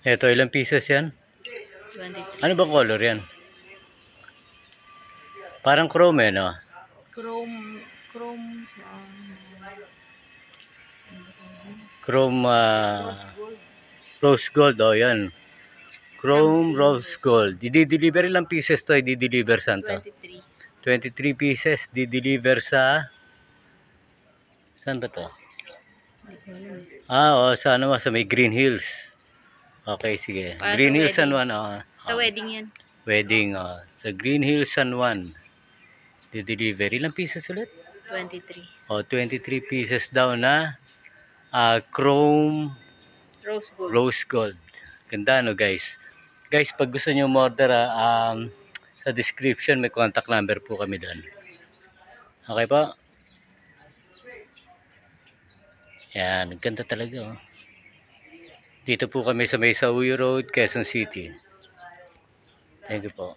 Eto, ilang pieces yan? 23. Ano ba color yan? Parang chrome no? Chrome siya. Chrome, Rose gold. rose gold, oh yan. Chrome Champion rose gold. I-deliver ilang pieces to? I-deliver saan to? 23. 23 pieces. Di-deliver sa... Saan ba to? Hindi ko alam eh. Sa ano, sa may Green Hills. Okay, sige. Para Green sa Hills San wedding. Juan, Sa wedding yan. wedding, sa Green Hills San Juan. Di-deliver. Ilang pieces ulit? 23. 23 pieces daw na chrome Rose gold. rose gold. Ganda no guys. Guys, pag gusto nyo order, sa description may contact number po kami doon. Okay po? Yan, ganda talaga oh. Dito po kami sa may Sauyo Road, Quezon City. Thank you po.